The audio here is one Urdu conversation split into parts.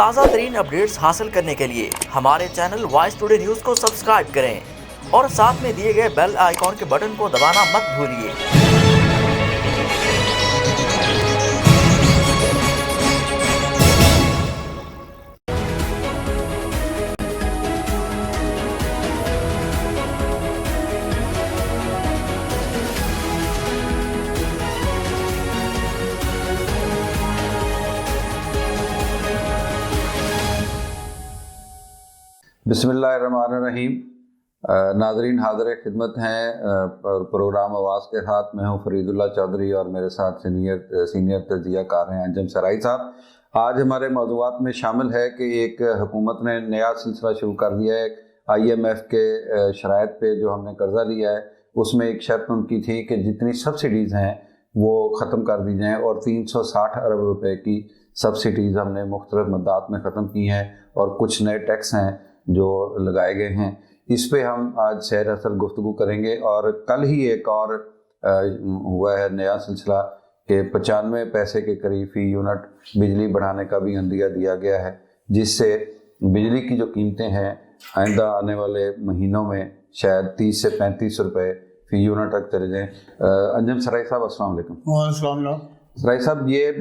تازہ ترین اپڈیٹس حاصل کرنے کے لیے ہمارے چینل وائس ٹوڈے نیوز کو سبسکرائب کریں اور ساتھ میں دیے گئے بیل آئیکن کے بٹن کو دبانا مت بھولیے۔ بسم اللہ الرحمن الرحیم۔ ناظرین حاضر خدمت ہیں پروگرام آواز کے ساتھ۔ میں ہوں فرید اللہ چودھری اور میرے ساتھ سینئر تجزیہ کار ہیں انجم سرائی صاحب۔ آج ہمارے موضوعات میں شامل ہے کہ ایک حکومت نے نیا سلسلہ شروع کر دیا ہے۔ IMF کے شرائط پہ جو ہم نے قرضہ لیا ہے اس میں ایک شرط ان کی تھی کہ جتنی سبسڈیز ہیں وہ ختم کر دی جائیں، اور 360 ارب روپے کی سبسڈیز ہم نے مختلف مدات میں ختم کی ہیں، اور کچھ نئے ٹیکس ہیں جو لگائے گئے ہیں۔ اس پہ ہم آج سیر اثر گفتگو کریں گے۔ اور کل ہی ایک اور ہوا ہے نیا سلسلہ کہ 95 پیسے کے قریب فی یونٹ بجلی بڑھانے کا بھی عندیہ دیا گیا ہے، جس سے بجلی کی جو قیمتیں ہیں آئندہ آنے والے مہینوں میں شاید 30 سے 35 روپے فی یونٹ تک چلے جائیں۔ انجم سرائی صاحب السلام علیکم۔ السلام علیکم۔ سرائی صاحب، یہ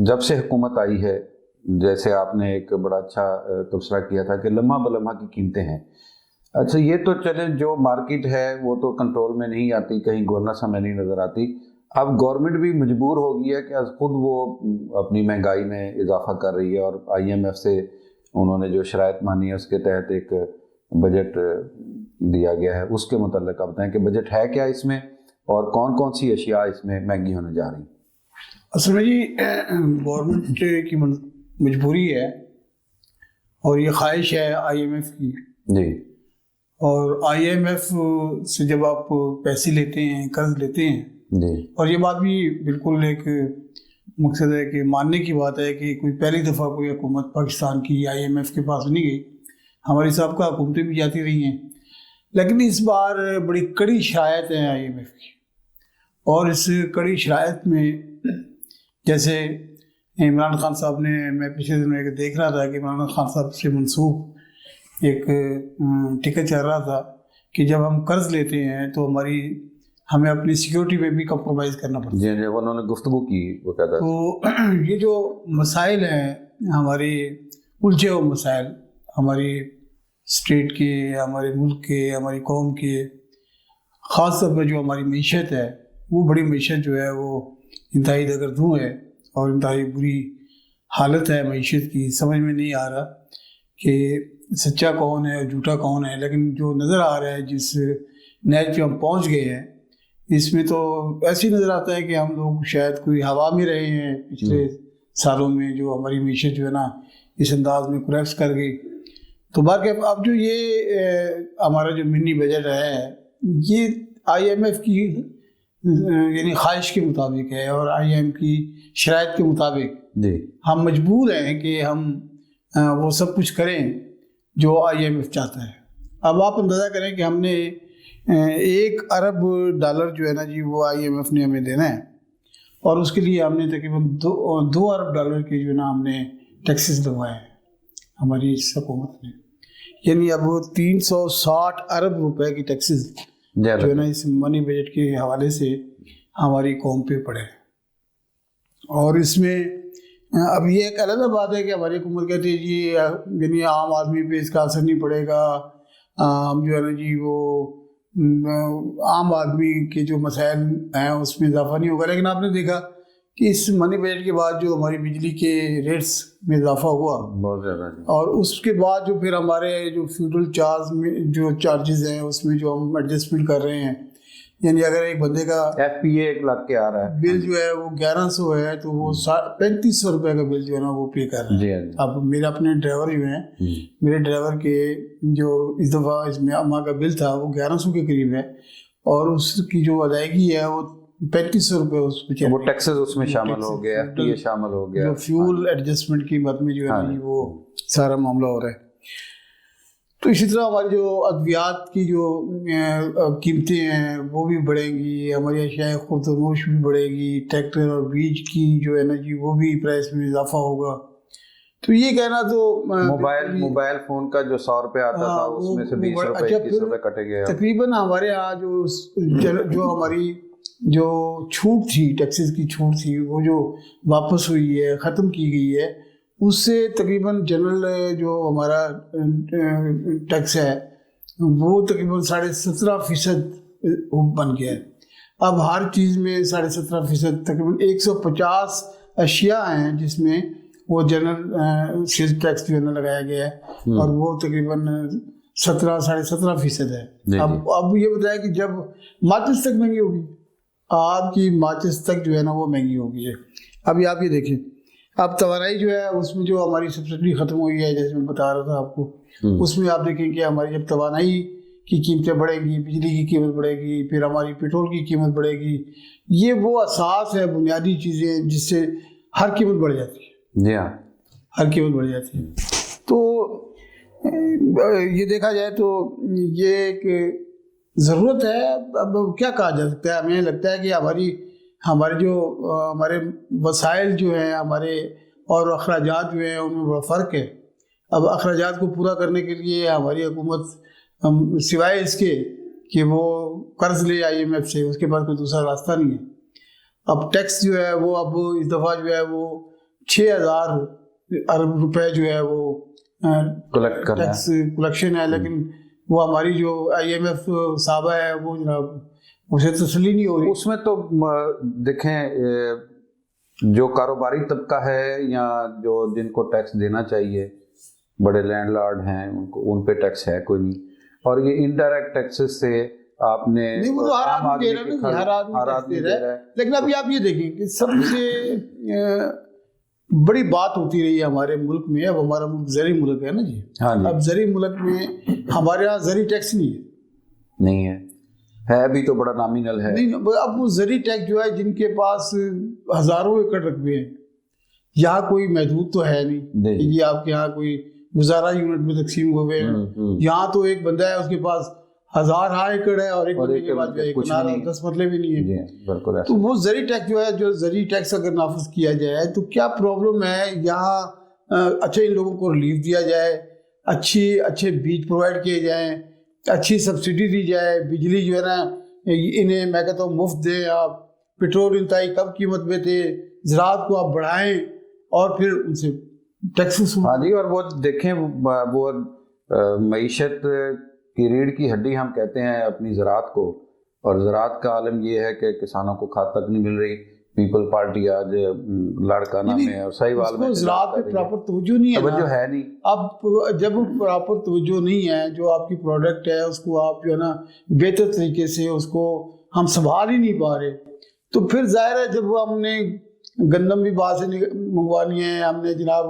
جب سے حکومت آئی ہے، جیسے آپ نے ایک بڑا اچھا تبصرہ کیا تھا کہ لمحہ بلمحہ کی قیمتیں ہیں۔ اچھا، یہ تو چلیں جو مارکیٹ ہے وہ تو کنٹرول میں نہیں آتی، کہیں گورننس ہمیں نہیں نظر آتی۔ اب گورنمنٹ بھی مجبور ہو گئی ہے کہ از خود وہ اپنی مہنگائی میں اضافہ کر رہی ہے، اور IMF سے انہوں نے جو شرائط مانی ہے اس کے تحت ایک بجٹ دیا گیا ہے۔ اس کے متعلق آپ بتائیں کہ بجٹ ہے کیا اس میں، اور کون کون سی اشیاء اس میں مہنگی ہونے جا رہی ہیں؟ اصل میں جی گورنمنٹ کی مجبوری ہے، اور یہ خواہش ہے IMF کی جی۔ اور IMF سے جب آپ پیسے لیتے ہیں، قرض لیتے ہیں، جی، اور یہ بات بھی بالکل ایک مقصد ہے کہ ماننے کی بات ہے کہ کوئی پہلی دفعہ کوئی حکومت پاکستان کی IMF کے پاس نہیں گئی، ہماری سابقہ حکومتیں بھی جاتی رہی ہیں، لیکن اس بار بڑی کڑی شرائط ہیں IMF کی۔ اور اس کڑی شرائط میں جیسے عمران خان صاحب نے، میں پچھلے دنوں ایک دیکھ رہا تھا کہ عمران خان صاحب سے منسوب ایک ٹکٹ چل رہا تھا کہ جب ہم قرض لیتے ہیں تو ہمیں اپنی سیکیورٹی میں بھی کمپرومائز کرنا پڑتا ہے۔ جی، انہوں نے گفتگو کی وہ کہتا ہے۔ تو یہ جو مسائل ہیں ہمارے الجھے ہوئے مسائل، ہماری اسٹیٹ کے، ہمارے ملک کے، ہماری قوم کے، خاص طور پر جو ہماری معیشت ہے، وہ بڑی معیشت جو ہے وہ انتہائی دگردوں ہے، اور انتہائی بری حالت ہے معیشت کی۔ سمجھ میں نہیں آ رہا کہ سچا کون ہے اور جھوٹا کون ہے، لیکن جو نظر آ رہا ہے، جس نیچ پہ ہم پہنچ گئے ہیں، اس میں تو ایسے ہی نظر آتا ہے کہ ہم لوگ شاید کوئی ہوا میں رہے ہیں پچھلے سالوں میں، جو ہماری معیشت جو ہے نا اس انداز میں کولیپس کر گئی۔ تو باقی اب جو یہ ہمارا جو منی بجٹ ہے، یہ IMF کی یعنی خواہش کے مطابق ہے، اور IMF کی شرائط کے مطابق جی ہم مجبور ہیں کہ ہم وہ سب کچھ کریں جو IMF چاہتا ہے۔ اب آپ اندازہ کریں کہ ہم نے 1 ارب ڈالر جو ہے نا جی وہ IMF نے ہمیں دینا ہے، اور اس کے لیے ہم نے تقریباً 2 ارب ڈالر کے جو ہے نا ہم نے ٹیکسز لگوائے ہیں ہماری اس حکومت نے، یعنی اب 360 ارب روپے کی ٹیکسز جو ہے نا اس منی بجٹ کے حوالے سے ہماری قوم پہ پڑے۔ اور اس میں اب یہ ایک علیحدہ بات ہے کہ ہماری حکومت کہتی ہے جی یعنی عام آدمی پہ اس کا اثر نہیں پڑے گا، ہم جو ہے نا جی وہ عام آدمی کے جو مسائل ہیں اس میں اضافہ نہیں ہوگا۔ لیکن آپ نے دیکھا کہ اس منی بجٹ کے بعد جو ہماری بجلی کے ریٹس میں اضافہ ہوا بہت زیادہ، اور اس کے بعد جو پھر ہمارے جو فیوڈل چارج میں جو چارجز ہیں اس میں جو ہم ایڈجسٹمنٹ کر رہے ہیں، یعنی اگر ایک بندے کا FPA 1 لاکھ کے آ رہا ہے، بل جو ہے وہ 1100 ہے تو وہ 3500 روپے کا بل جو ہے نا وہ پے کر رہا ہے۔ اب میرے اپنے ڈرائیور جو ہیں، میرے ڈرائیور کے جو اس دفعہ اس میں ماہ کا بل تھا وہ 1100 کے قریب ہے، اور اس کی جو ادائیگی ہے وہ 3500 روپے اس میں، وہ ٹیکسز اس میں شامل ہو گیا، FPA شامل ہو گیا، جو فیول ایڈجسٹمنٹ کی مد میں جو ہے نا وہ سارا معاملہ ہو رہا ہے۔ تو اسی طرح ہماری جو ادویات کی جو قیمتیں ہیں وہ بھی بڑھیں گی، ہماری اشیاء خرد و نوش بھی بڑھے گی، ٹریکٹر اور بیج کی جو ہے نا جی وہ بھی پرائس میں اضافہ ہوگا، تو یہ کہنا تو موبائل فون کا جو 100 روپے آتا تھا اس میں سے 20 روپے 21 روپے کٹے گئے. تقریباً ہمارے یہاں جو ہماری جو چھوٹ تھی، ٹیکسز کی چھوٹ تھی، وہ جو واپس ہوئی ہے، ختم کی گئی ہے، اس سے تقریباً جنرل جو ہمارا ٹیکس ہے وہ تقریباً 17.5% بن گیا ہے. اب ہر چیز میں 17.5%، تقریباً 150 اشیاء ہیں جس میں وہ جنرل سیلز ٹیکس جو ہے نا لگایا گیا ہے، اور وہ تقریباً 17.5% ہے. اب یہ بتایا کہ جب ماچس تک مہنگی ہوگی، آپ کی ماچس تک جو ہے نا وہ مہنگی ہوگی ہے. ابھی آپ یہ دیکھیں، اب توانائی جو ہے اس میں جو ہماری سبسڈی ختم ہوئی ہے، جیسے میں بتا رہا تھا آپ کو، اس میں آپ دیکھیں کہ ہماری جب توانائی کی قیمتیں بڑھیں گی، بجلی کی قیمت بڑھے گی، پھر ہماری پیٹرول کی قیمت بڑھے گی. یہ وہ اساس ہے، بنیادی چیزیں جس سے ہر قیمت بڑھ جاتی ہے. جی ہاں، ہر قیمت بڑھ جاتی ہے. تو یہ دیکھا جائے تو یہ ایک ضرورت ہے. اب کیا کہا جا سکتا ہے؟ ہمیں لگتا ہے کہ ہمارے وسائل جو ہیں ہمارے اور اخراجات جو ہیں ان میں بڑا فرق ہے. اب اخراجات کو پورا کرنے کے لیے ہماری حکومت سوائے اس کے کہ وہ قرض لے IMF سے، اس کے پاس کوئی دوسرا راستہ نہیں ہے. اب ٹیکس جو ہے وہ اب اس دفعہ جو ہے وہ 6,000 ارب روپے جو ہے وہ ٹیکس کلیکشن ہے، لیکن وہ ہماری جو IMF صاحبہ ہے وہ جناب اسے تسلی نہیں ہو رہی. اس میں تو دیکھیں جو کاروباری طبقہ ہے یا جو جن کو ٹیکس دینا چاہیے، بڑے لینڈ لارڈ ہیں، ان پہ ٹیکس ہے کوئی نہیں. اور یہ انڈائریکٹ ٹیکسز سے آپ نے وہ تو ہر آدمی دے رہا ہے. لیکن ابھی آپ یہ دیکھیں کہ سب سے بڑی بات ہوتی رہی ہے ہمارے ملک میں. اب ہمارا ملک زرعی ملک ہے نا جی. اب زرعی ملک میں ہمارے یہاں زرعی ٹیکس نہیں ہے بھی تو بڑا نامینل ہے. نہیں، اب وہ زرعی ٹیکس جو ہے جن کے پاس ہزاروں ایکڑ رقبے ہیں، یہاں کوئی محدود تو ہے نہیں کہ یہ آپ کے یہاں کوئی گزارا یونٹ میں تقسیم ہوئے ہیں. یہاں تو ایک بندہ ہے، اس کے پاس 1000 ایکڑ ہے، اور ایک بندے کے بعد 10 مرلے بھی نہیں ہے. تو وہ زرعی ٹیکس جو ہے، جو زرعی ٹیکس اگر نافذ کیا جائے تو کیا پرابلم ہے یہاں؟ اچھے ان لوگوں کو ریلیف دیا جائے، اچھے بیج پرووائڈ کیے جائیں، اچھی سبسڈی دی جائے، بجلی جو ہے نا انہیں میں کہتا ہوں مفت دیں آپ، پیٹرول انتہائی کم قیمت میں تھے، زراعت کو آپ بڑھائیں اور پھر ان سے ٹیکس. ہاں جی. اور وہ دیکھیں وہ معیشت کی ریڑھ کی ہڈی ہم کہتے ہیں اپنی زراعت کو، اور زراعت کا عالم یہ ہے کہ کسانوں کو کھاد تک نہیں مل رہی. پیپل پارٹی آج لاڑکانہ میں اور صحیح میں زراعت پہ پراپر توجہ نہیں ہے، توجہ ہے نہیں. اب جب پراپر توجہ نہیں ہے، جو آپ کی پروڈکٹ ہے اس کو آپ جو ہے نا بہتر طریقے سے اس کو ہم سنبھال ہی نہیں پا رہے، تو پھر ظاہر ہے جب ہم نے گندم بھی باہر سے منگوانی ہے، ہم نے جناب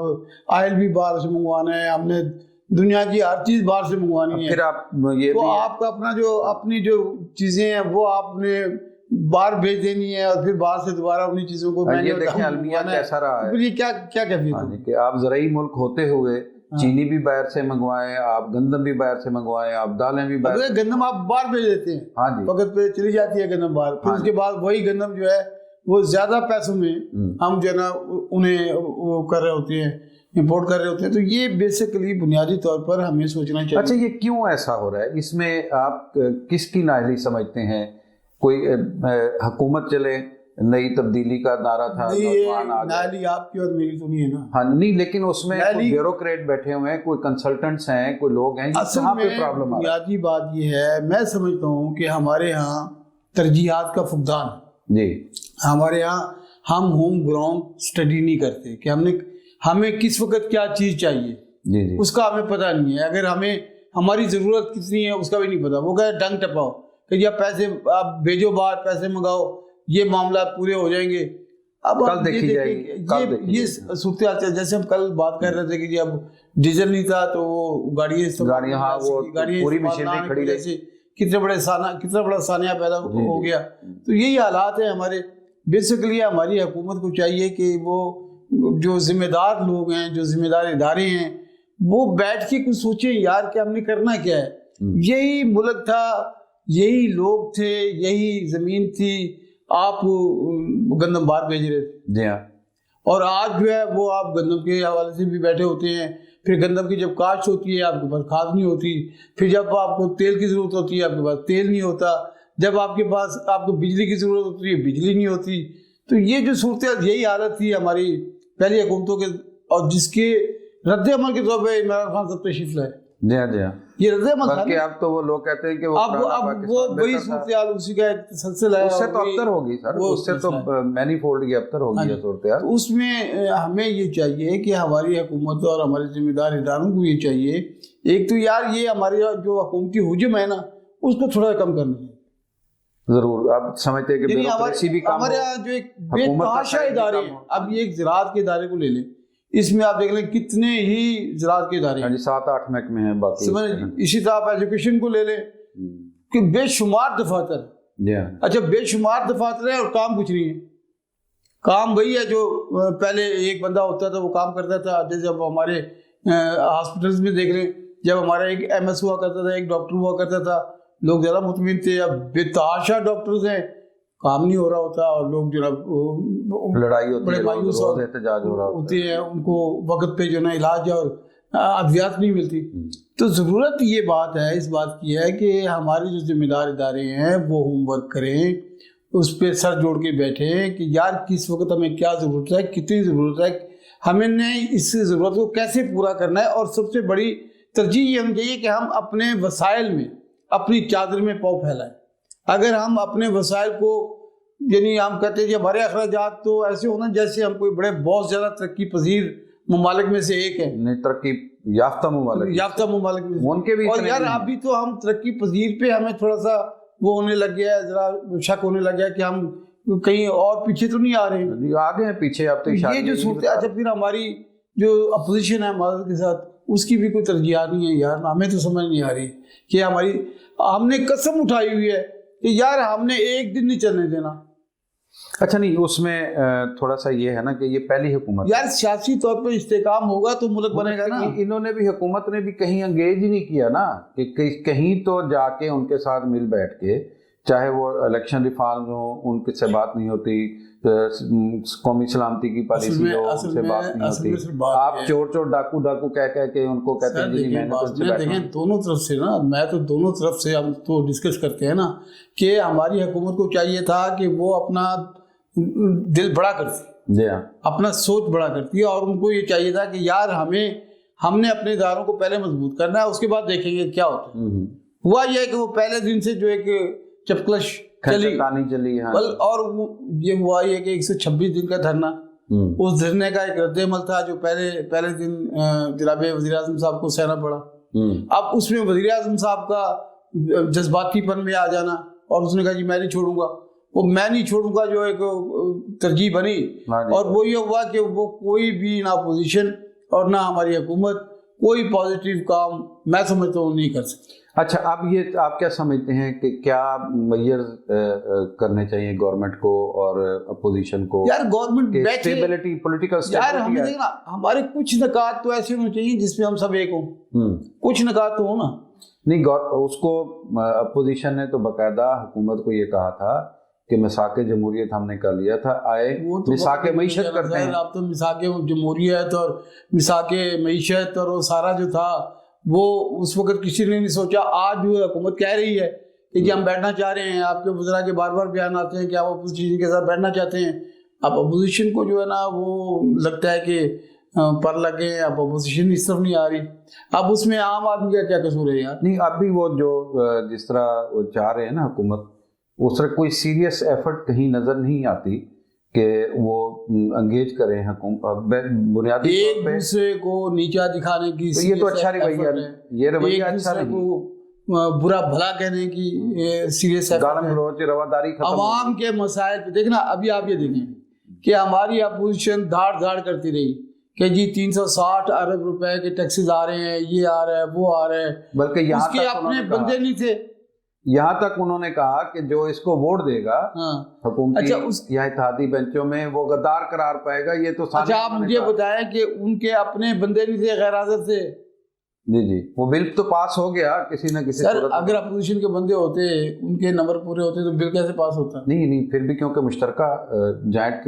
آئل بھی باہر سے منگوانا ہے، ہم نے دنیا کی ہر چیز باہر سے منگوانی ہے، پھر آپ یہ تو آپ کا اپنی جو چیزیں ہیں وہ آپ نے باہر بھیج دینی ہے، اور پھر باہر سے دوبارہ اپنی چیزوں کو یہ دیکھیں المیہ کیسا رہا ہے. پھر یہ کیا کیفیت ہے کہ آپ زرعی ملک ہوتے ہوئے چینی بھی باہر سے منگوائیں، آپ گندم بھی باہر سے منگوائیں، آپ دالیں بھی باہر سے. گندم آپ باہر بھیج دیتے ہیں، ہاں جی، وقت پہ چلی جاتی ہے گندم باہر، پھر اس کے بعد وہی گندم جو ہے وہ زیادہ پیسوں میں ہم جو ہے نا انہیں وہ کر رہے ہوتے ہیں، امپورٹ کر رہے ہوتے ہیں. تو یہ بیسیکلی بنیادی طور پر ہمیں سوچنا چاہیے. اچھا، یہ کیوں ایسا ہو رہا ہے؟ اس میں آپ کس کی نااہلی سمجھتے ہیں؟ کوئی حکومت چلے، نئی تبدیلی کا نعرہ تھا، نااہلی آپ کی اور میری تو نہیں ہے نا. ہاں نہیں، لیکن اس میں بیوروکریٹ بیٹھے ہوئے ہیں، کوئی کنسلٹنٹس ہیں، کوئی لوگ ہیں. اصل میں بنیادی بات یہ ہے، میں سمجھتا ہوں کہ ہمارے ہاں ترجیحات کا فقدان. جی، ہمارے ہاں ہم ہوم گراؤنڈ اسٹڈی نہیں کرتے کہ ہمیں کس وقت کیا چیز چاہیے. جی جی، اس کا ہمیں پتہ نہیں ہے. اگر ہماری ضرورت کتنی ہے اس کا بھی نہیں پتہ. وہ کہے ڈنگ ٹپاؤ کہ یا پیسے آپ بھیجو باہر، پیسے منگاؤ، یہ معاملات پورے ہو جائیں گے. اب کل دیکھی جائے گی. یہ صورتحال جیسے ہم کل بات کر رہے تھے کہ جی اب ڈیزل نہیں تھا تو وہ گاڑیاں پوری مشینری کھڑی رہی، کتنا بڑا سانحہ پیدا ہو گیا. تو یہی حالات ہیں ہمارے. بیسیکلی ہماری حکومت کو چاہیے کہ وہ جو ذمہ دار لوگ ہیں، جو ذمہ دار ادارے ہیں، وہ بیٹھ کے کچھ سوچیں یار کہ ہم نے کرنا کیا ہے. یہی ملک تھا، یہی لوگ تھے، یہی زمین تھی، آپ گندم باہر بھیج رہے تھے. جی ہاں. اور آج جو ہے وہ آپ گندم کے حوالے سے بھی بیٹھے ہوتے ہیں. پھر گندم کی جب کاشت ہوتی ہے آپ کے پاس کھاد نہیں ہوتی. پھر جب آپ کو تیل کی ضرورت ہوتی ہے آپ کے پاس تیل نہیں ہوتا. جب آپ کے پاس آپ کو بجلی کی ضرورت ہوتی ہے بجلی نہیں ہوتی. تو یہ جو صورت یہی حالت تھی ہماری پہلی حکومتوں کے, اور جس کے رد عمل کے طور پہ عمران خان صاحب تشریف لائے. جی ہاں جی ہاں. یہ رد عمل تھا. اب تو وہ لوگ کہتے ہیں کہ اب وہ وہی صورتحال اسی کا ایک تسلسل ہے. اس سے تو ابتر ہوگی سر, اس سے تو مینی فولڈ کی ابتر ہوگی یہ صورتحال. تو اس میں ہمیں یہ چاہیے کہ ہماری حکومت اور ہمارے ذمہ دار اداروں کو یہ چاہیے, ایک تو یار یہ ہمارے جو حکومتی حجم ہے نا اس کو تھوڑا کم کرنا ہے. ضرور. آپ سمجھتے ہیں کہ بیوروکریسی بھی کم ہو. ہمارے یہاں جو ایک بے تحاشا ادارے ہیں, اب یہ ایک زراعت کے ادارے کو لے لیں, اس میں آپ دیکھ لیں کتنے ہی زراعت کے ادارے ہیں, 7-8 محکمے ہیں باقی. اسی طرح آپ ایجوکیشن کو لے لیں کہ بے شمار دفاتر. اچھا بے شمار دفاتر ہیں اور کام کچھ نہیں ہے. کام وہی ہے جو پہلے ایک بندہ ہوتا تھا وہ کام کرتا تھا. جیسے اب ہمارے ہاسپٹلس میں دیکھ لیں, جب ہمارا ایک ایم ایس ہوا کرتا تھا, ایک ڈاکٹر ہوا کرتا تھا, لوگ زیادہ مطمئن تھے. اب بے تحاشا ڈاکٹرز ہیں, کام نہیں ہو رہا ہوتا, اور لوگ جو ہے لڑائی ہوتی بڑے ہے, مایوس احتجاج ہو رہا ہوتے ہیں, ان کو وقت پہ جو ہے علاج اور ادویات نہیں ملتی. تو ضرورت یہ بات ہے, اس بات کی ہے کہ ہمارے جو ذمہ دار ادارے ہیں وہ ہوم ورک کریں, اس پہ سر جوڑ کے بیٹھیں کہ یار کس وقت ہمیں کیا ضرورت ہے, کتنی ضرورت ہے, ہمیں نے اس ضرورت کو کیسے پورا کرنا ہے. اور سب سے بڑی ترجیح یہ ہونی چاہیے کہ ہم اپنے وسائل میں اپنی چادر میں پاؤں پھیلائیں. اگر ہم اپنے وسائل کو, یعنی ہم کہتے ہیں کہ ہمارے اخراجات تو ایسے ہونا جیسے ہم کوئی بڑے بہت زیادہ ترقی پذیر ممالک میں سے ایک ہیں, ترقی یافتہ ممالک میں ان کے بھی. اور یار ابھی تو ہم ترقی پذیر پہ ہمیں تھوڑا سا وہ ہونے لگ گیا ہے, ذرا شک ہونے لگ گیا کہ ہم کہیں اور پیچھے تو نہیں آ رہے ہیں. آگے ہیں پیچھے. اب تو یہ جو صورت ہے, اچھا پھر ہماری جو اپوزیشن ہے معذرت کے ساتھ, اس کی بھی کوئی ترجیحات نہیں ہے یار. ہمیں تو سمجھ نہیں آ رہی کہ ہم نے قسم اٹھائی ہوئی ہے کہ یار ہم نے ایک دن نہیں چلنے دینا. اچھا نہیں, اس میں تھوڑا سا یہ ہے نا کہ یہ پہلی حکومت یار سیاسی طور پہ استحکام ہوگا تو ملک بنے گا نا. انہوں نے بھی, حکومت نے بھی کہیں انگیج ہی نہیں کیا نا, کہ کہیں تو جا کے ان کے ساتھ مل بیٹھ کے, چاہے وہ الیکشن ریفارم ہو ان کے سے بات نہیں ہوتی, قومی سلامتی کی پالیسی ہو ان سے بات نہیں ہوتی. آپ چور ڈاکو کہہ کے ان کو کہتے ہیں. دیکھیں دونوں طرف سے نا, میں تو دونوں طرف سے ہم تو ڈسکس کرتے ہیں نا کہ ہماری حکومت کو چاہیے تھا کہ وہ اپنا دل بڑا کرتی, جی ہاں, اپنا سوچ بڑا کرتی ہے, اور ان کو یہ چاہیے تھا کہ یار ہم نے اپنے اداروں کو پہلے مضبوط کرنا ہے, اس کے بعد دیکھیں گے کیا ہوتا ہے. ہوا یہ ہے کہ وہ پہلے دن سے جو ایک چپکلش چلی, اور یہ ہوا یہ کہ 126 دن کا دھرنا, اس دھرنے کا ایک رد عمل تھا جو پہلے دن جناب وزیر اعظم صاحب کو سہنا پڑا. اب اس میں وزیر اعظم صاحب کا جذباتی پن میں آ جانا, اور اس نے کہا جی میں نہیں چھوڑوں گا, وہ میں نہیں چھوڑوں گا جو ایک ترجیح بنی, اور وہ یہ ہوا کہ وہ کوئی بھی نہ اپوزیشن اور نہ ہماری حکومت کوئی پازیٹیو کام میں سمجھتا ہوں نہیں کر سکتی. اچھا, اب یہ آپ کیا سمجھتے ہیں کہ کیا میئر کرنے چاہیے گورنمنٹ کو اور اپوزیشن کو؟ یار گورنمنٹ اسٹیبلٹی, پولیٹیکل یار ہمیں دیکھنا, ہمارے کچھ نکات تو ایسے ہونے چاہیے جس میں ہم سب ایک ہوں, کچھ نکات تو ہو نا. نہیں, اس کو اپوزیشن نے تو باقاعدہ حکومت کو یہ کہا تھا کہ مساق جمہوریت ہم نے کر لیا تھا, آئے مساق معیشت کرتے ہیں. اب تو مساق جمہوریت اور مساق معیشت اور وہ سارا جو تھا وہ اس وقت کسی نے نہیں سوچا. آج جو حکومت کہہ رہی ہے کہ جی ہم بیٹھنا چاہ رہے ہیں, آپ کے وزراء کے بار بار بیان آتے ہیں کہ آپ اپوزیشن کے ساتھ بیٹھنا چاہتے ہیں. اب اپوزیشن کو جو ہے نا وہ لگتا ہے کہ پر لگے, اب اپوزیشن اس طرف نہیں آ رہی. اب اس میں عام آدمی کا کیا قصور ہے یار؟ نہیں, اب بھی وہ جو جس طرح وہ چاہ رہے ہیں نا حکومت, اس طرح کوئی سیریس ایفرٹ کہیں نظر نہیں آتی کہ وہ انگیج کریں بنیادی ایک دوسرے کو نیچا دکھانے کی. یہ تو اچھا رویہ ہے, یہ رویہ اچھا نہیں. برا بھلا کہنے کی سیریس رواداری. عوام کے مسائل پہ دیکھنا, ابھی آپ یہ دیکھیں کہ ہماری اپوزیشن دھاڑ کرتی رہی کہ جی 360 ارب روپے کے ٹیکسز آ رہے ہیں, یہ آ رہا ہے, وہ آ رہا ہے, بلکہ اس کے اپنے بندے نہیں تھے. یہاں تک انہوں نے کہا کہ جو اس کو ووٹ دے گا حکومتی یا اتحادی بینچوں میں وہ غدار قرار پائے گا. یہ تو اچھا, آپ مجھے بتائیں کہ ان کے اپنے بندے نہیں تھے غیر حاضر تھے. جی, وہ بل تو پاس ہو گیا کسی نہ کسی صورت. اگر اپوزیشن کے بندے ہوتے, ان کے نمبر پورے ہوتے تو بل کیسے پاس ہوتا؟ نہیں, پھر بھی کیونکہ مشترکہ جوائنٹ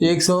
100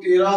13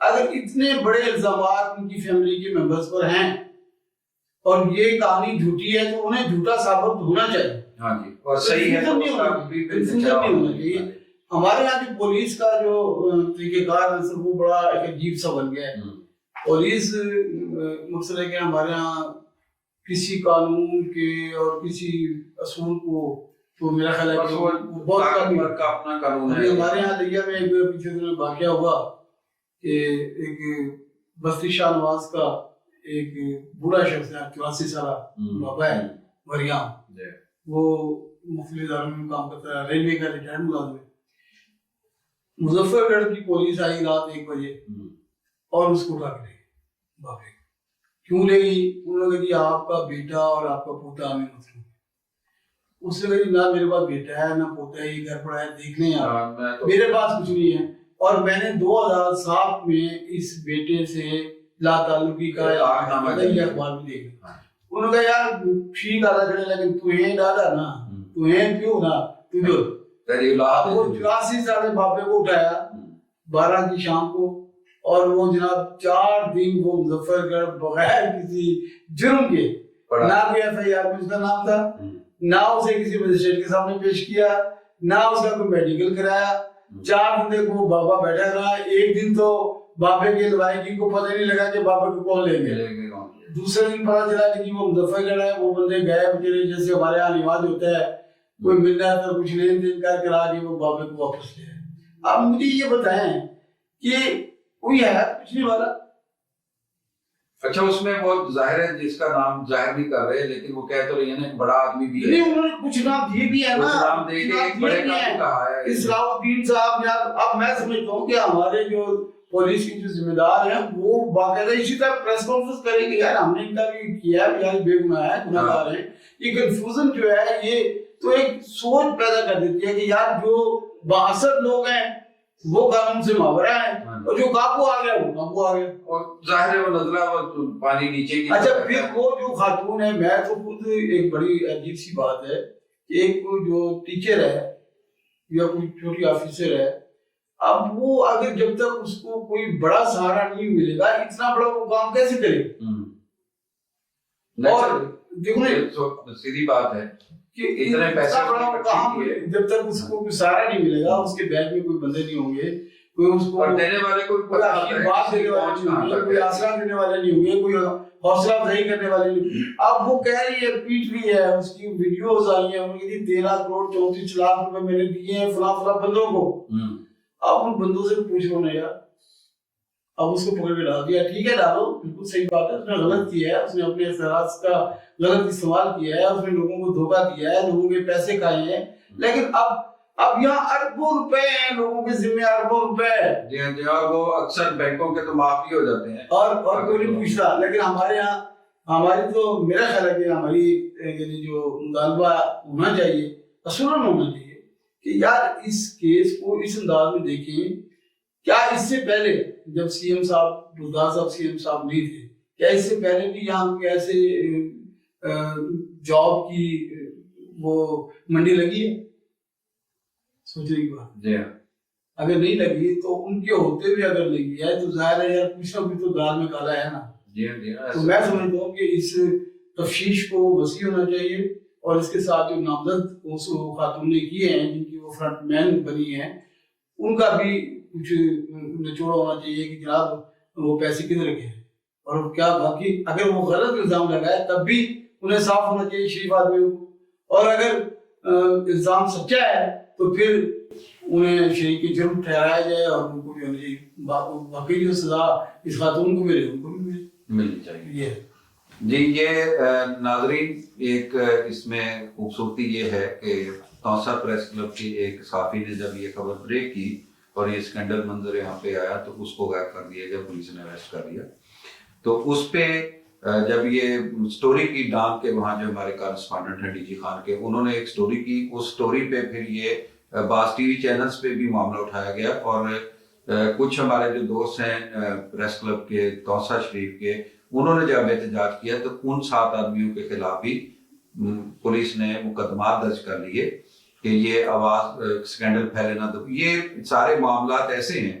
اگر اتنے بڑے الزامات ان کی فیملی کے ممبرز پر ہیں اور یہ کہانی جھوٹی ہے تو انہیں جھوٹا ثابت ہونا چاہیے. ہاں جی، اور صحیح ہے نہیں ہونا چاہیے. ہمارے یہاں کی پولیس کا جو طریقہ کار ہے وہ بڑا ایک عجیب سا بن گیا ہے. پولیس مقصد ہے کہ ہمارے یہاں کسی قانون کے اور کسی اصول کو تو میرا خیال ہے کہ بہت اپنا قانون ہے. ہمارے یہاں لیا میں ایک پیچھے دنوں واقعہ ہوا کہ ایک بستی شاہ نواز کا ایک بوڑھا شخص ہے 84 سالہ بابا ہے مریام، وہ مختلف اداروں میں کام کرتا ہے، ریلوے کا ریٹائرڈ ملازم ہے. مظفر گڑھ کی پولیس آئی رات 1 بجے اور اس کو اٹھا کے لے گئی بابے. کیوں لے گئی؟ انہوں نے کہا کہ آپ کا بیٹا اور آپ کا پوتا ہمیں مصروف ہے. اس نے کہا نہ میرے پاس بیٹا ہے نہ پوتا ہے، یہ گھر پڑا ہے دیکھنے آپ میرے پاس کچھ نہیں ہے. اور میں نے 2007 میں اس بیٹے سے لا تعلقی کا اخبار بھی دیکھا. انہوں نے کہا یار ٹھیک آدھا کرے لیکن تو ہیں دادا نا، تو ہیں کیوں نا تو جو وہ 84 سالے بابے کو اٹھایا 12 کی شام کو اور وہ جناب 4 دن وہ مظفر گڑھ بغیر کسی جرم کے، نہ کوئی ایف آئی آر میں اس کا نام تھا، نہ اسے کسی مجسٹریٹ کے سامنے پیش کیا، نہ اس کا کوئی میڈیکل کرایا. 4 دن وہ بابا بیٹھا رہا. ایک دن تو بابے کے لوائکی کو پتہ نہیں لگا کہ بابا کو کون لے گئے. دوسرے دن پتہ چلا کہ وہ مظفر گڑھ ہے. وہ بندے گئے بچے جیسے ہمارے یہاں رواج ہوتا ہے، کوئی مل رہا تھا کچھ لین دین کر کرا کے وہ بابے کو واپس لے آئے. آپ مجھے یہ بتائیں کہ کوئی ہے کچھ نہیں والا. اچھا اس میں وہ ظاہر ہے جس کا نام ظاہر نہیں کر رہے لیکن وہ کہہ تو رہی ہے نا ایک بڑا آدمی بھی ہے. نہیں انہوں نے کچھ نام دیے بھی ہے نا، نام دے کے ایک بڑے کا کہا ہے اصلاح الدین صاحب. یار اب میں سمجھتا ہوں کہ ہمارے جو پولیس کی جو ذمہ دار ہیں وہ باقاعدہ اسی طرح پریس کانفرنس کریں گے یار ہم نے ان کا بھی کیا ہے، یار بے گناہ ہے، گناہ گار ہیں. یہ کنفیوژن جو ہے یہ تو ایک سوچ پیدا کر دیتی ہے کہ یار جو بااثر لوگ ہیں وہ قانون سے ماورا ہے اور جو قابو آ گیا وہ قابو آ گیا. اور ظاہر ہے وہ نزلہ وہ پانی نیچے کی. اچھا پھر وہ جو خاتون ہے، میں تو خود ایک بڑی عجیب سی بات ہے کہ ایک جو ٹیچر ہے یا کوئی چھوٹی آفیسر ہے، اب وہ اگر جب تک اس کو کوئی بڑا سہارا نہیں ملے گا اتنا بڑا وہ کام کیسے کرے؟ اور دیکھو سیدھی بات ہے کہ اتنا بڑا کام جب تک اس کو کوئی سہارا نہیں ملے گا، اس کے بیگ میں کوئی بندے نہیں ہوں گے، کوئی اس کو دینے والے کوئی بات دینے والے نہیں ہوں گے، کوئی آسرا دینے والے نہیں ہوں گے، کوئی حوصلہ افزائی کرنے والے نہیں ہوں گے. اب وہ کہہ رہی ہے پیٹ رہی ہے، اس کی ویڈیوز آئی ہیں، انہوں نے کہا 13 کروڑ 34 لاکھ روپے میں نے دیے ہیں فلاں فلاں بندوں کو. اب ان بندوں سے پوچھ رہو نا یار، اب اس کو پکڑ کے ڈال دیا. ٹھیک ہے ڈالو، بالکل صحیح بات ہے، اس نے غلط کیا ہے، اس نے اپنے اختیارات کا غلط استعمال کیا ہے، اس نے لوگوں کو دھوکہ دیا ہے، لوگوں کے پیسے کھائے ہیں. لیکن اب یہاں اربوں روپے ہیں لوگوں کے ذمہ، اربوں روپے. جی جی، اور وہ اکثر بینکوں کے تو معاف بھی ہو جاتے ہیں اور کوئی نہیں پوچھتا. لیکن ہمارے یہاں ہماری تو میرا خیال ہے کہ ہماری یعنی جو مطالبہ ہونا چاہیے اصولاً ہونا چاہیے کہ یار اس کیس کو اس انداز میں دیکھیں. کیا اس سے پہلے جب سی ایم صاحب روزگار صاحب سی ایم صاحب نہیں تھے، کیا اس سے پہلے بھی یہاں کوئی ایسے جاب کی وہ منڈی لگی ہے؟ سوچنے کی بات. جی ہاں، اگر نہیں لگی تو ان کے ہوتے بھی اگر لگی ہے تو ظاہر ہے یار کچھ نہ کچھ تو دال میں کالا ہے نا. جی ہاں جی ہاں. تو میں سمجھتا ہوں کہ اس تفتیش کو وسیع ہونا چاہیے اور اس کے ساتھ جو نامزد خاتون نے کیے ہیں جن کی وہ فرنٹ مین بنی ہیں ان کا بھی کچھ نچوڑا ہونا چاہیے کہ جناب وہ پیسے کدھر گئے اور کیا باقی اگر وہ غلط الزام لگائے تب بھی انہیں صاف ہونا چاہیے شریف آدمیوں کو. اور اگر الزام سچا ہے تو پھر انہیں شریک جرم ٹھہرایا جائے اور ان کو بھی باقی جو سزا اس خاتون کو ملے ان کو بھی ملنی چاہیے. یہ جی یہ ناظرین ایک اس میں خوبصورتی یہ ہے کہ توسا پریس کلب کی ایک صحافی نے جب یہ خبر بریک کی اور یہ اسکینڈل منظر یہاں پہ آیا تو اس کو غائب کر دیا گیا، پولیس نے اریسٹ کر دیا. تو اس پہ جب یہ سٹوری کی ڈانگ کے وہاں جو ہمارے کارسپونڈنٹ ہیں ڈی جی خان کے، انہوں نے ایک سٹوری کی، اس سٹوری پہ پھر یہ بعض ٹی وی چینلز پہ بھی معاملہ اٹھایا گیا اور کچھ ہمارے جو دوست ہیں پریس کلب کے توسا شریف کے، انہوں نے جب احتجاج کیا تو ان 7 آدمیوں کے خلاف بھی پولیس نے مقدمات درج کر لیے کہ یہ آواز اسکینڈل پھیلے نہ دو. یہ سارے معاملات ایسے ہیں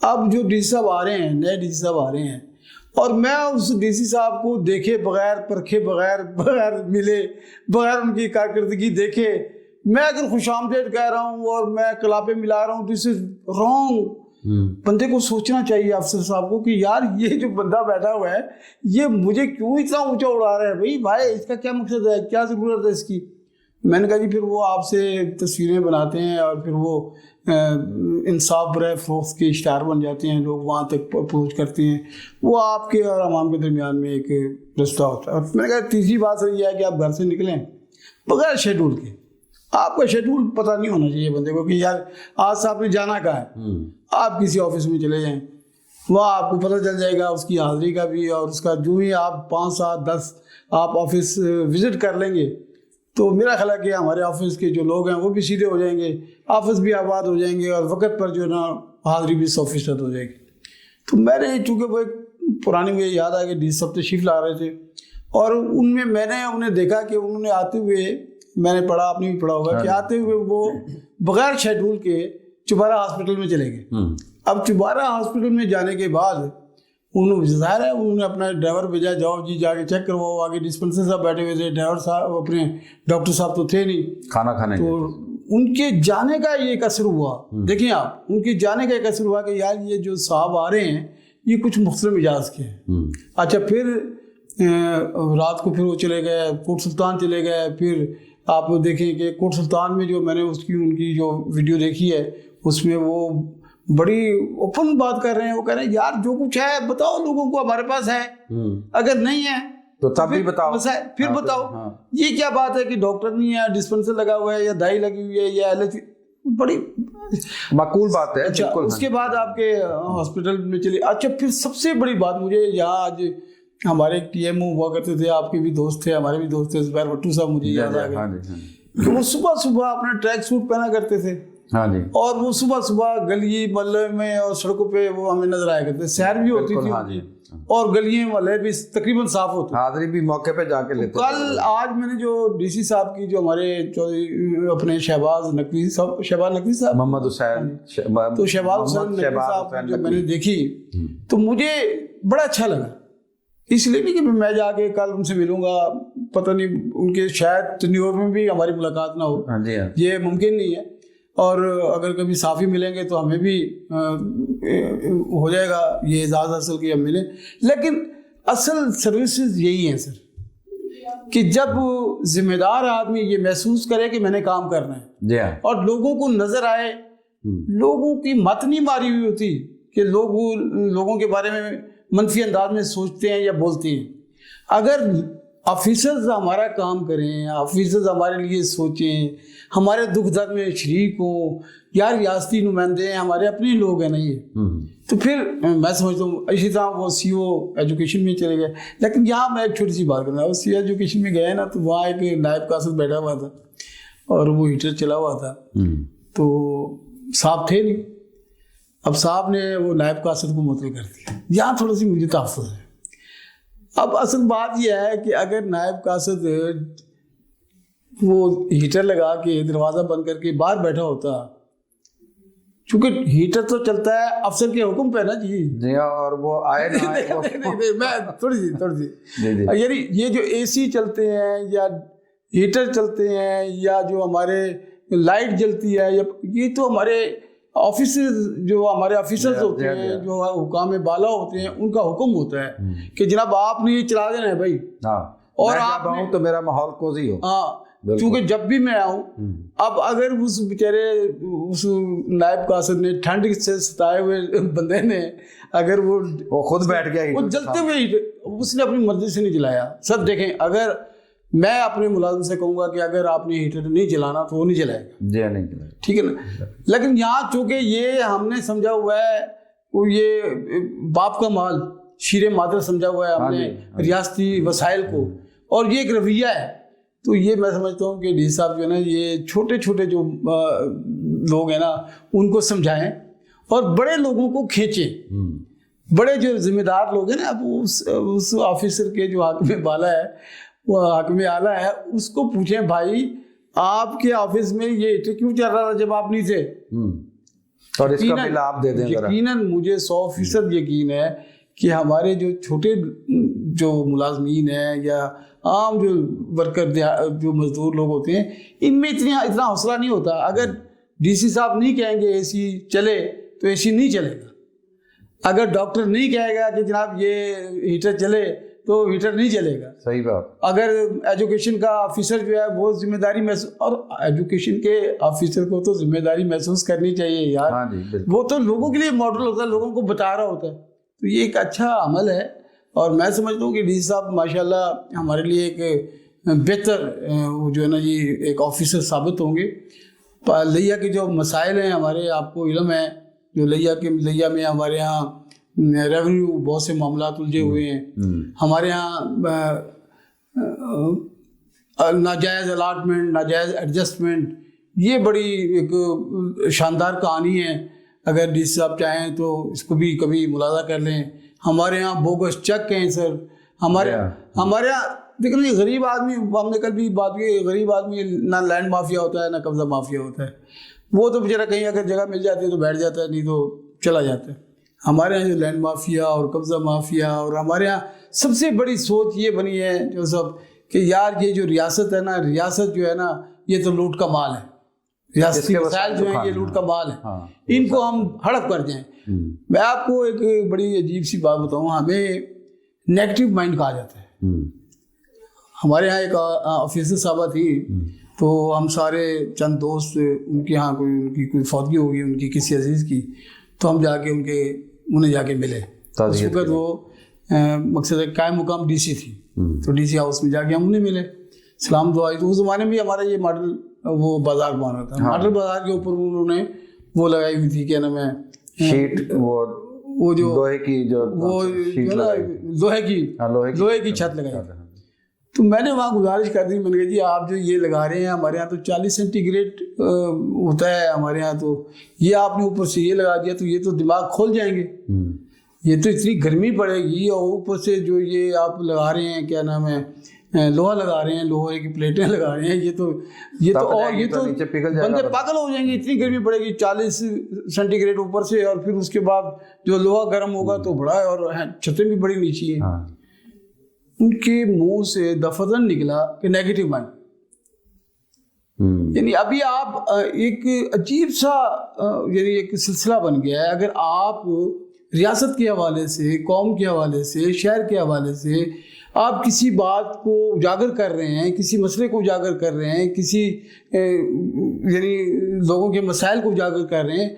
اب جو ڈی سی صاحب آ رہے ہیں, نئے ڈی سی صاحب آ رہے ہیں, اور میں اس ڈی سی صاحب کو دیکھے بغیر, پرکھے بغیر, بغیر ملے, بغیر ان کی کارکردگی دیکھے, میں اگر خوش آمدید کہہ رہا ہوں اور میں کلاپے ملا رہا ہوں, دس از رانگ. بندے کو سوچنا چاہیے افسر صاحب کو کہ یار یہ جو بندہ بیٹھا ہوا ہے یہ مجھے کیوں اتنا اونچا اڑا رہا ہے, بھائی اس کا کیا مقصد ہے, کیا ضرورت ہے اس کی. میں نے کہا جی پھر وہ آپ سے تصویریں بناتے ہیں اور پھر وہ انصاف برائے فروخت کے اشتہار بن جاتے ہیں, لوگ وہاں تک اپروچ کرتے ہیں, وہ آپ کے اور عوام کے درمیان میں ایک رستہ ہوتا ہے. اور میں نے کہا تیسری بات یہ ہے کہ آپ گھر سے نکلیں بغیر شیڈول کے. آپ کا شیڈول پتہ نہیں ہونا چاہیے بندے کو کہ یار آج صاحب نے جانا کہاں ہے. آپ کسی آفس میں چلے جائیں, وہاں آپ کو پتہ چل جائے گا اس کی حاضری کا بھی, اور اس کا جو ہی آپ 5 7 10 آپ آفس وزٹ کر لیں گے تو میرا خیال ہے کہ ہمارے آفس کے جو لوگ ہیں وہ بھی سیدھے ہو جائیں گے, آفس بھی آباد ہو جائیں گے, اور وقت پر جو ہے نا حاضری بھی 100% ہو جائے گی. تو میں نے چونکہ وہ ایک پرانی مجھے یاد آیا کہ ڈی سی صاحب تشریف لا رہے تھے, اور ان میں نے انہیں دیکھا کہ انہوں نے آتے ہوئے, میں نے پڑھا, آپ نے بھی پڑھا ہوگا کہ آتے ہوئے وہ بغیر شیڈول کے چبارہ ہاسپٹل میں چلے گئے. اب چبارہ ہاسپٹل میں جانے کے بعد انہوں نے ظاہر ہے انہوں نے اپنا ڈرائیور بھیجا, جاؤ جی جا کے چیک کرواؤ. آگے ڈسپنسر صاحب بیٹھے ہوئے تھے, ڈرائیور صاحب اپنے ڈاکٹر صاحب تو تھے نہیں کھانا کھانے, تو ان کے جانے کا یہ ایک اثر ہوا. دیکھیں آپ, ان کے جانے کا ایک اثر ہوا کہ یار یہ جو صاحب آ رہے ہیں یہ کچھ مختلف مزاج کے ہیں. اچھا پھر رات کو پھر وہ چلے گئے کوٹ سلطان چلے گئے. پھر آپ دیکھیں کہ کوٹ سلطان میں جو میں نے ان کی جو ویڈیو دیکھی ہے اس میں وہ بڑی اوپن بات کر رہے ہیں. وہ کہہ رہے ہیں یار جو کچھ ہے بتاؤ لوگوں کو, ہمارے پاس ہے, اگر نہیں ہے تو تب بھی بتاؤ, پھر بتاؤ. یہ کیا بات ہے کہ ڈاکٹر نہیں ہے, ڈسپنسر لگا ہوا ہے, یا دائی لگی ہوئی ہے, یا بڑی معقول بات ہے. اچھا اس کے بعد آپ کے ہاسپٹل میں چلی. اچھا پھر سب سے بڑی بات مجھے یہاں آج ہمارے ٹی ایم او ہوا کرتے تھے, آپ کے بھی دوست تھے, ہمارے بھی دوست تھے, زبیر بھٹو صاحب, مجھے یاد آ گیا کہ وہ صبح صبح اپنا ٹریک سوٹ پہنا کرتے تھے, اور وہ صبح صبح گلی محلے میں اور سڑکوں پہ وہ ہمیں نظر آیا کرتے. سیر بھی ہوتی تھی اور گلیاں محلے بھی تقریباً صاف ہوتے, حاضری بھی موقع پہ جا کے لیتے. کل آج میں نے جو ڈی سی صاحب کی جو ہمارے اپنے شہباز نقوی صاحب محمد حسین, تو شہباز حسین نقوی صاحب جو میں نے دیکھی تو مجھے بڑا اچھا لگا. اس لیے نہیں کہ میں جا کے کل ان سے ملوں گا, پتہ نہیں ان کے شاید ٹینیور میں بھی ہماری ملاقات نہ ہو, یہ ممکن نہیں ہے. اور اگر کبھی صافی ملیں گے تو ہمیں بھی ہو جائے گا یہ اعزاز حاصل کہ ہم ملیں. لیکن اصل سروسز یہی ہیں سر کہ جب ذمہ دار آدمی یہ محسوس کرے کہ میں نے کام کرنا ہے, اور لوگوں کو نظر آئے, لوگوں کی مت نہیں ماری ہوئی ہوتی کہ لوگوں کے بارے میں منفی انداز میں سوچتے ہیں یا بولتے ہیں. اگر آفیسرز ہمارا کام کریں, آفیسرز ہمارے لیے سوچیں, ہمارے دکھ درد میں شریک ہوں, یار ریاستی نمائندے ہیں, ہمارے اپنے لوگ ہیں نا یہ, تو پھر میں سمجھتا ہوں. اسی طرح وہ سی او ایجوکیشن میں چلے گئے. لیکن یہاں میں ایک چھوٹی سی بات کرنا, وہ سی او ایجوکیشن میں گئے نا تو وہاں ایک نائب قاصد بیٹھا ہوا تھا اور وہ ہیٹر چلا ہوا تھا, تو صاحب تھے نہیں. اب صاحب نے وہ نائب قاصد کو معطل کر دیا. یہاں تھوڑا سی مجھے تحفظ ہے. اب اصل بات یہ ہے کہ اگر نائب قاصد وہ ہیٹر لگا کے دروازہ بند کر کے باہر بیٹھا ہوتا, چونکہ ہیٹر تو چلتا ہے افسر کے حکم پہ نا جی, اور وہ آئے نہ آئے میں تھوڑی سی یعنی یہ جو اے سی چلتے ہیں یا ہیٹر چلتے ہیں یا جو ہمارے لائٹ جلتی ہے, یہ تو ہمارے آفیسرز جو ہمارے آفیسرز ہوتے ہیں, جو حکام بالا ہوتے ہیں, ان کا حکم ہوتا ہے کہ جناب آپ نے یہ چلا دینا ہے بھائی, اور آپ ہوں تو میرا ماحول کوزی ہو. ہاں, کیونکہ جب بھی میں آؤں, اب اگر اس بیچارے اس نائب قاصد نے ٹھنڈ سے ستائے ہوئے بندے نے اگر وہ خود بیٹھ گیا, وہ جلتے ہوئے اس نے اپنی مرضی سے نہیں جلایا. سب دیکھیں, اگر میں اپنے ملازم سے کہوں گا کہ اگر آپ نے ہیٹر نہیں جلانا تو وہ نہیں جلائے گا, نہیں جلائے, ٹھیک ہے نا. لیکن یہاں چونکہ یہ ہم نے سمجھا ہوا ہے, وہ یہ باپ کا مال شیر مادر سمجھا ہوا ہے ہم نے ریاستی وسائل کو, اور یہ ایک رویہ ہے. تو یہ میں سمجھتا ہوں کہ ڈی صاحب جو ہے نا یہ چھوٹے چھوٹے جو لوگ ہیں نا ان کو سمجھائیں اور بڑے لوگوں کو کھینچیں. بڑے جو ذمہ دار لوگ ہیں نا, اب اس آفیسر کے جو حاکم بالا ہے, وہ حاکم اعلیٰ ہے, اس کو پوچھیں بھائی آپ کے آفس میں یہ ہیٹر کیوں چل رہا تھا جب آپ نہیں تھے, اور اس کا بل آپ دے دیں ذرا. یقیناً مجھے 100% یقین ہے کہ ہمارے جو چھوٹے جو ملازمین ہیں یا عام جو ورکر جو مزدور لوگ ہوتے ہیں ان میں اتنا حوصلہ نہیں ہوتا. اگر ڈی سی صاحب نہیں کہیں گے اے سی چلے تو اے سی نہیں چلے گا. اگر ڈاکٹر نہیں کہے گا کہ جناب یہ ہیٹر چلے تو ہیٹر نہیں چلے گا. صحیح بات. اگر ایجوکیشن کا آفیسر جو ہے وہ ذمہ داری محسوس، اور ایجوکیشن کے آفیسر کو تو ذمہ داری محسوس کرنی چاہیے یار. ہاں جی بالکل. وہ تو لوگوں کے لیے ماڈل ہوتا ہے، لوگوں کو بتا رہا ہوتا ہے. تو یہ ایک اچھا عمل ہے اور میں سمجھتا ہوں کہ ڈی سی صاحب ماشاءاللہ ہمارے لیے ایک بہتر وہ جو ہے نا جی ایک آفیسر ثابت ہوں گے. لیا کے جو مسائل ہیں ہمارے آپ کو علم ہے، جو لیا میں ہمارے یہاں ریونیو بہت سے معاملات الجھے ہوئے ہیں. ہمارے یہاں ناجائز الاٹمنٹ، ناجائز ایڈجسٹمنٹ، یہ بڑی ایک شاندار کہانی ہے. اگر ڈی سی صاحب چاہیں تو اس کو بھی کبھی ملاحظہ کر لیں. ہمارے یہاں بوگس چیک ہیں سر. ہمارے یہاں دیکھیں نا غریب آدمی، ہم نے کل بھی بات کی، غریب آدمی نہ لینڈ مافیا ہوتا ہے نہ قبضہ مافیا ہوتا ہے. وہ تو بیچارہ کہیں اگر جگہ مل جاتی ہے تو بیٹھ جاتا ہے، نہیں تو چلا جاتا ہے. ہمارے یہاں جو لینڈ مافیا اور قبضہ مافیا، اور ہمارے یہاں سب سے بڑی سوچ یہ بنی ہے جو سب کہ یار یہ جو ریاست ہے نا، ریاست جو ہے نا یہ تو لوٹ کا مال ہے. ریاستی وسائل جو ہیں یہ لوٹ کا مال ہے، ان کو ہم ہڑپ کر جائیں. میں آپ کو ایک بڑی عجیب سی بات بتاؤں، ہمیں نیگیٹو مائنڈ کہا جاتا ہے. ہمارے یہاں ایک آفیسر صاحبہ تھی، تو ہم سارے چند دوست ان کے یہاں ان کی کوئی فوتگی ہوگی ان کی کسی عزیز کی، تو ہم جا کے انہیں جا کے ملے. اس وقت وہ مقصد قائم مقام ڈی سی تھی، تو ڈی سی ہاؤس میں جا کے ہم انہیں ملے، سلام دعائی. تو اس زمانے میں ہمارا یہ ماڈل وہ بازار بنا تھا. ماڈل بازار کے اوپر انہوں نے وہ لگائی ہوئی تھی کیا نام ہے شیٹ، وہ جو لوہے کی جو وہ لوہے کی چھت لگائی. تو میں نے وہاں گزارش کر دی، میں نے کہا جی آپ جو یہ لگا رہے ہیں ہمارے یہاں تو 40 سینٹی گریڈ ہوتا ہے ہمارے یہاں، تو یہ آپ نے اوپر سے یہ لگا دیا تو یہ تو دماغ کھول جائیں گے. یہ تو اتنی گرمی پڑے گی، اور اوپر سے جو یہ آپ لگا رہے ہیں کیا نام ہے لوہا لگا رہے ہیں، لوہے کی پلیٹیں لگا رہے ہیں، یہ تو بندے پاگل ہو جائیں گے. اتنی گرمی پڑے گی 40 سینٹی گریڈ اوپر سے، اور پھر اس کے بعد جو لوہا گرم ہوگا تو بڑا ہے، اور چھتیں بھی بڑی نیچی ہیں. ان کے منہ سے دفتن نکلا کہ نیگیٹو مائنڈ. یعنی ابھی آپ ایک عجیب سا یعنی ایک سلسلہ بن گیا ہے. اگر آپ ریاست کے حوالے سے، قوم کے حوالے سے، شہر کے حوالے سے آپ کسی بات کو اجاگر کر رہے ہیں، کسی مسئلے کو اجاگر کر رہے ہیں، کسی یعنی لوگوں کے مسائل کو اجاگر کر رہے ہیں،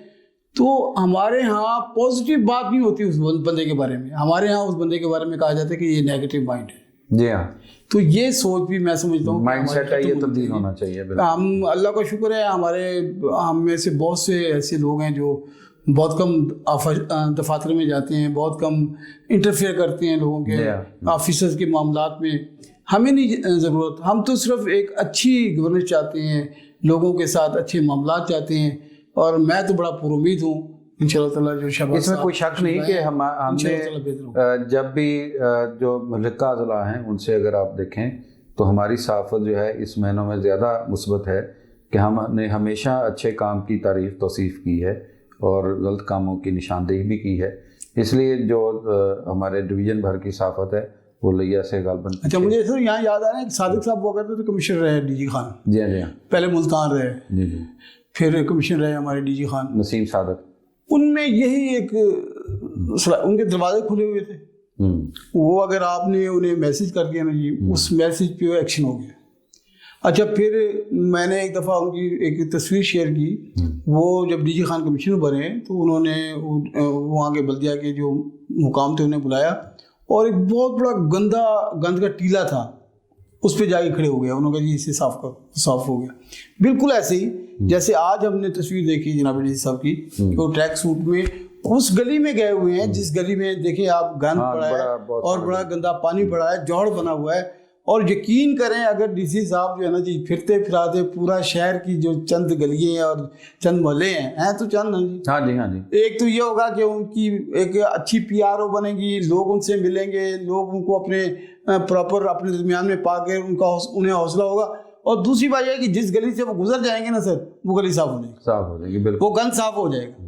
تو ہمارے ہاں پازیٹیو بات نہیں ہوتی اس بندے کے بارے میں. ہمارے ہاں اس بندے کے بارے میں کہا جاتا ہے کہ یہ نیگیٹو مائنڈ ہے. جی ہاں. تو یہ سوچ بھی میں سمجھتا ہوں مائنڈ سیٹ ہے، یہ تبدیل ہونا چاہیے. ہم اللہ کا شکر ہے ہم میں سے بہت سے ایسے لوگ ہیں جو بہت کم دفاتر میں جاتے ہیں، بہت کم انٹرفیئر کرتے ہیں لوگوں کے آفیسرز کے معاملات میں. ہمیں نہیں ضرورت، ہم تو صرف ایک اچھی گورننس چاہتے ہیں، لوگوں کے ساتھ اچھے معاملات چاہتے ہیں. اور میں تو بڑا پر امید ہوں انشاءاللہ تعالیٰ جو شہباز، اس میں کوئی شک نہیں کہ ہم نے جب بھی جو ملکہ اضلاع ہیں ان سے اگر آپ دیکھیں تو ہماری صحافت جو ہے اس مہینوں میں زیادہ مثبت ہے کہ ہم نے ہمیشہ اچھے کام کی تعریف توصیف کی ہے اور غلط کاموں کی نشاندہی بھی کی ہے. اس لیے جو ہمارے ڈویژن بھر کی صحافت ہے وہ لیا سے غالباً. اچھا مجھے سر یہاں یاد آ رہا ہے کہ صادق صاحب وہ کرتے تھے کمشنر رہے ڈی جی خان. جی ہاں. پہلے ملتان رہے، جی جی، پھر کمشنر رہے ہمارے ڈی جی خان نسیم صادق. ان میں یہی ایک ان کے دروازے کھلے ہوئے تھے. وہ اگر آپ نے انہیں میسج کر دیا نا جی، اس میسج پہ ایکشن ہو گیا. اچھا پھر میں نے ایک دفعہ ان کی ایک تصویر شیئر کی. وہ جب ڈی جی خان کمشنر بنے تو انہوں نے وہاں کے بلدیہ کے جو مقام تھے انہیں بلایا، اور ایک بہت بڑا گند کا ٹیلا تھا، اس پہ جا کے کھڑے ہو گیا. انہوں نے کہا جی اسے صاف کرو، صاف ہو گیا. بالکل ایسے ہی جیسے آج ہم نے تصویر دیکھی جناب ڈی سی صاحب کی کہ وہ ٹریک سوٹ میں اس گلی میں گئے ہوئے ہیں جس گلی میں دیکھیں آپ گند پڑا ہے اور بڑا گندا پانی پڑا ہے، جوڑ بنا ہوا ہے. اور یقین کریں اگر ڈی سی صاحب جو ہے نا جی پھرتے پھراتے پورا شہر کی جو چند گلیاں ہیں اور چند محلے ہیں تو چند ہیں جی. ہاں جی ہاں جی. ایک تو یہ ہوگا کہ ان کی ایک اچھی پی آر او بنے گی، لوگ ان سے ملیں گے، لوگ ان کو اپنے پراپر اپنے درمیان میں پا کے انہیں حوصلہ ہوگا. اور دوسری بات یہ ہے کہ جس گلی سے وہ گزر جائیں گے نا سر، وہ گلی صاف ہو جائے گی، صاف ہو جائے گی. بالکل وہ گند صاف ہو جائے گا.